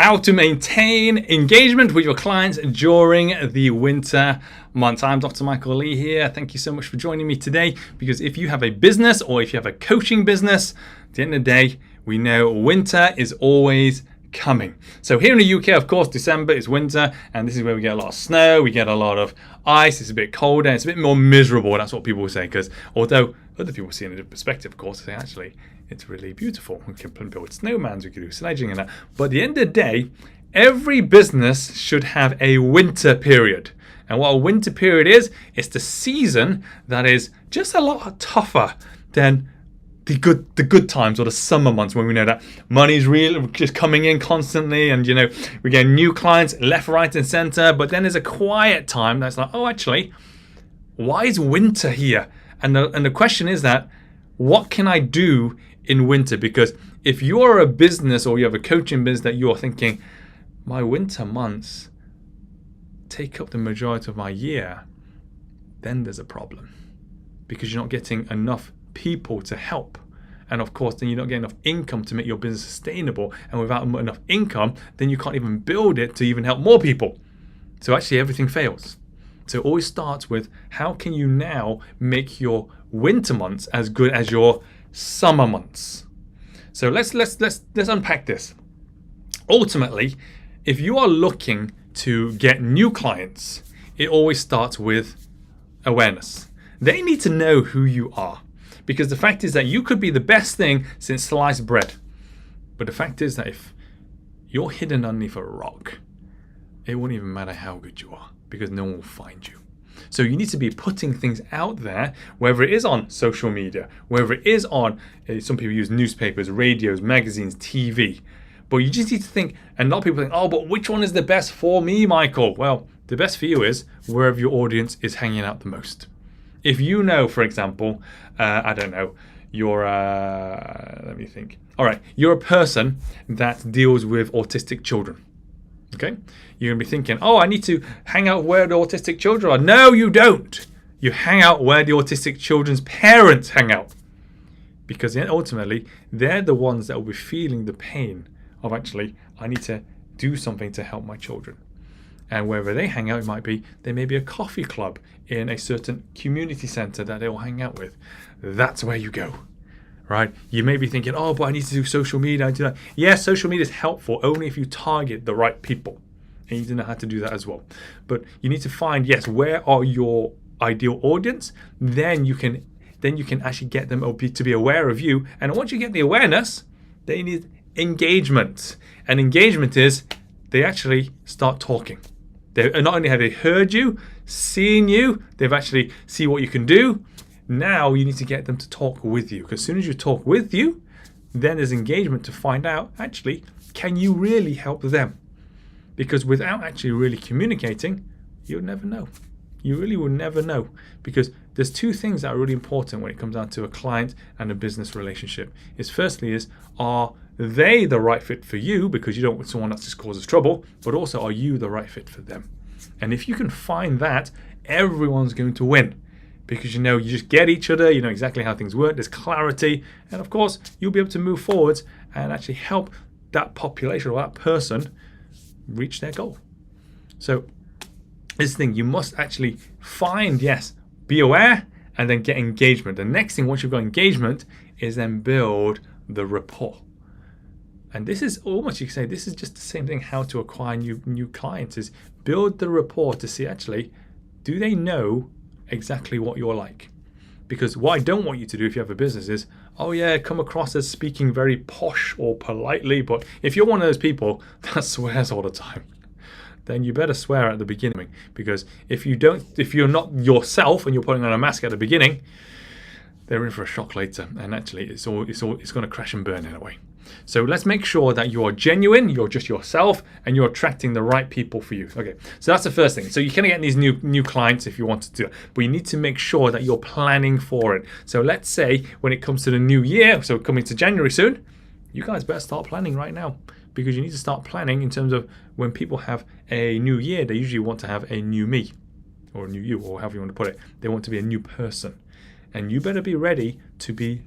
How to maintain engagement with your clients during the winter months. I'm Dr. Michael Lee here. Thank you so much for joining me today, because if you have a business or if you have a coaching business, at the end of the day, we know winter is always coming. So here in the UK, of course, December is winter, and this is where we get a lot of snow, we get a lot of ice, it's a bit colder, it's a bit more miserable. That's what people will say, because although other people see it in a different perspective, of course, they say actually it's really beautiful. We can build snowmans, we can do sledging and that. But at the end of the day, every business should have a winter period. And what a winter period is, it's the season that is just a lot tougher than the good times, or the summer months, when we know that money's really just coming in constantly, and we get new clients left, right, and center. But then there's a quiet time that's like, oh, actually, why is winter here? And the question is that, what can I do in winter? Because if you're a business or you have a coaching business that you're thinking, my winter months take up the majority of my year, then there's a problem, because you're not getting enough people to help. And of course, then you're not getting enough income to make your business sustainable. And without enough income, then you can't even build it to even help more people. So actually everything fails. So it always starts with, how can you now make your winter months as good as your summer months? So let's unpack this. Ultimately, if you are looking to get new clients, it always starts with awareness. They need to know who you are. Because the fact is that you could be the best thing since sliced bread. But the fact is that if you're hidden underneath a rock, it won't even matter how good you are, because no one will find you. So you need to be putting things out there, whether it is on social media, whether it is on, some people use newspapers, radios, magazines, TV. But you just need to think, and a lot of people think, oh, but which one is the best for me, Michael? Well, the best for you is wherever your audience is hanging out the most. If you know, for example, I don't know, you're, let me think. All right, you're a person that deals with autistic children. Okay? You're going to be thinking, oh, I need to hang out where the autistic children are. No, you don't. You hang out where the autistic children's parents hang out. Because ultimately, they're the ones that will be feeling the pain of, actually, I need to do something to help my children. And wherever they hang out, there may be a coffee club in a certain community center that they will hang out with. That's where you go, right? You may be thinking, oh, but I need to do social media. I do that. Yes, social media is helpful only if you target the right people. And you need to know how to do that as well. But you need to find, yes, where are your ideal audience? Then you can actually get them to be aware of you. And once you get the awareness, they need engagement. And engagement is they actually start talking. Not only have they heard you, seen you, they've actually see what you can do. Now you need to get them to talk with you. Because as soon as you talk with you, then there's engagement to find out, actually, can you really help them? Because without actually really communicating, you'll never know. You really will never know. Because there's two things that are really important when it comes down to a client and a business relationship. Firstly, are they the right fit for you, because you don't want someone that just causes trouble, but also, are you the right fit for them? And if you can find that, everyone's going to win, because you just get each other, you know exactly how things work, there's clarity, and of course you'll be able to move forwards and actually help that population or that person reach their goal. So this thing, you must actually find, yes, be aware, and then get engagement. The next thing, once you've got engagement, is then build the rapport. And this is almost, you can say, this is just the same thing, how to acquire new clients, is build the rapport to see, actually, do they know exactly what you're like? Because what I don't want you to do if you have a business is, oh yeah, come across as speaking very posh or politely. But if you're one of those people that swears all the time, then you better swear at the beginning. Because if you're not yourself and you're putting on a mask at the beginning, they're in for a shock later. And actually, it's going to crash and burn in a way. So let's make sure that you are genuine, you're just yourself, and you're attracting the right people for you. Okay, so that's the first thing. So you can get these new clients if you want to do it, but you need to make sure that you're planning for it. So let's say when it comes to the new year, so coming to January soon, you guys better start planning right now, because you need to start planning in terms of when people have a new year, they usually want to have a new me, or a new you, or however you want to put it. They want to be a new person. And you better be ready to be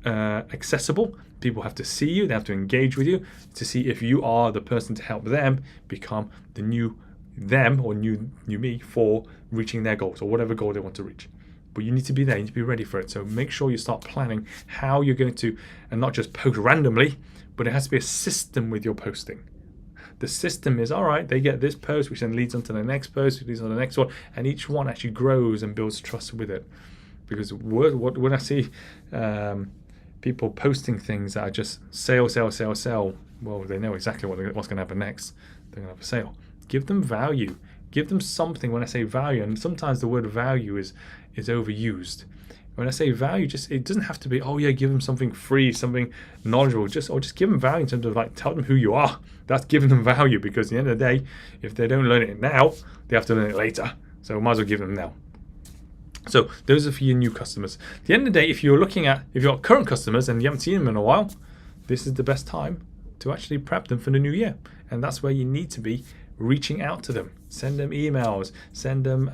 accessible. People have to see you, they have to engage with you to see if you are the person to help them become the new them or new me for reaching their goals or whatever goal they want to reach. But you need to be there, you need to be ready for it. So make sure you start planning how you're going to, and not just post randomly, but it has to be a system with your posting. The system is, all right, they get this post, which then leads on to the next post, which leads on to the next one, and each one actually grows and builds trust with it. Because when I see people posting things that are just sell, well, they know exactly what's going to happen next. They're going to have a sale. Give them value. Give them something. When I say value, and sometimes the word value is overused. When I say value, it doesn't have to be, oh yeah, give them something free, something knowledgeable. Just give them value in terms of like, tell them who you are. That's giving them value, because at the end of the day, if they don't learn it now, they have to learn it later. So might as well give them now. So those are for your new customers. At the end of the day, if you've got current customers and you haven't seen them in a while, this is the best time to actually prep them for the new year. And that's where you need to be reaching out to them. Send them emails, send them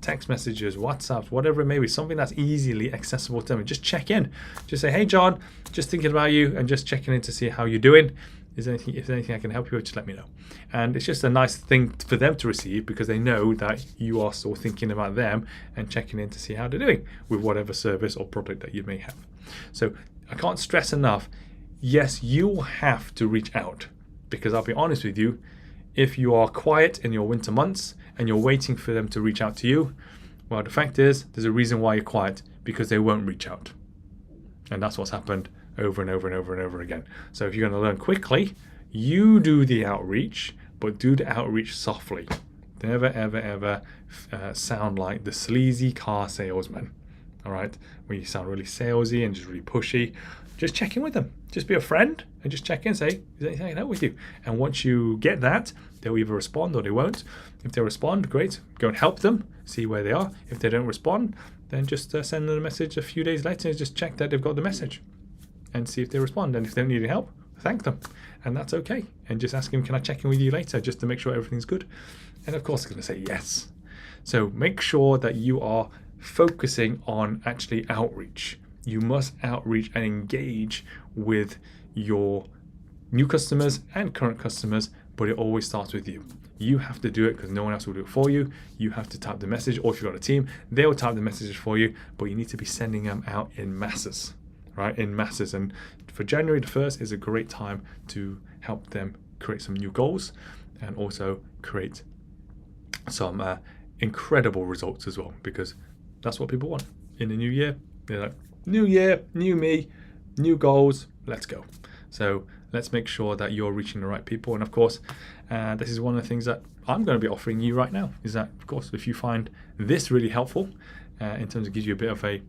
text messages, WhatsApps, whatever it may be, something that's easily accessible to them. And just check in. Just say, hey, John, just thinking about you and just checking in to see how you're doing. If there's anything I can help you with, just let me know. And it's just a nice thing for them to receive, because they know that you are still thinking about them and checking in to see how they're doing with whatever service or product that you may have. So I can't stress enough, yes, you will have to reach out, because I'll be honest with you, if you are quiet in your winter months and you're waiting for them to reach out to you, well, the fact is, there's a reason why you're quiet, because they won't reach out. And that's what's happened over and over and over and over again. So if you're going to learn quickly, you do the outreach, but do the outreach softly. Never, ever, ever sound like the sleazy car salesman. All right, when you sound really salesy and just really pushy, just check in with them. Just be a friend and just check in, say, is there anything I can help with you? And once you get that, they'll either respond or they won't. If they respond, great, go and help them, see where they are. If they don't respond, then just send them a message a few days later and just check that they've got the message and see if they respond. And if they don't need any help, thank them. And that's okay. And just ask them, can I check in with you later, just to make sure everything's good? And of course, they're going to say yes. So make sure that you are focusing on actually outreach. You must outreach and engage with your new customers and current customers, but it always starts with you. You have to do it, because no one else will do it for you. You have to type the message, or if you've got a team, they'll type the messages for you, but you need to be sending them out in masses, right? In masses. And for January the 1st is a great time to help them create some new goals and also create some incredible results as well, because that's what people want in the new year. They're like, new year, new me, new goals, let's go. So let's make sure that you're reaching the right people. And of course, this is one of the things that I'm going to be offering you right now, is that, of course, if you find this really helpful in terms of gives you a bit of a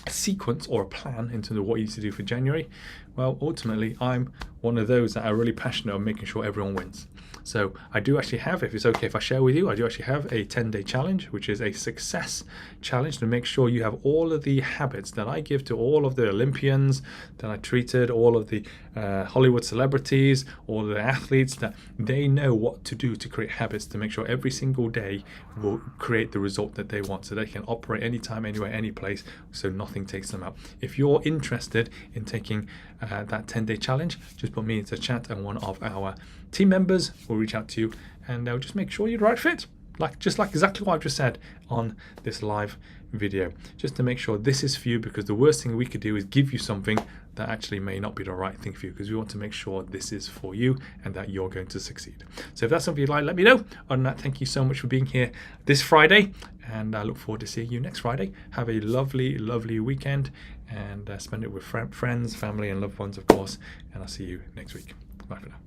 sequence or a plan in terms of what you need to do for January, well, ultimately, I'm one of those that are really passionate on making sure everyone wins. So I do actually have, if it's okay if I share with you, I do actually have a 10-day challenge, which is a success challenge to make sure you have all of the habits that I give to all of the Olympians that I treated, all of the Hollywood celebrities, all of the athletes, that they know what to do to create habits to make sure every single day will create the result that they want, so they can operate anytime, anywhere, any place, so nothing takes them out. If you're interested in taking that 10-day challenge, just put me into chat and one of our team members will reach out to you and they'll just make sure you're the right fit. Just like exactly what I've just said on this live video, just to make sure this is for you, because the worst thing we could do is give you something that actually may not be the right thing for you, because we want to make sure this is for you and that you're going to succeed. So if that's something you'd like, let me know. Other than that, thank you so much for being here this Friday, and I look forward to seeing you next Friday. Have a lovely, lovely weekend, and spend it with friends, family, and loved ones, of course, and I'll see you next week. Bye for now.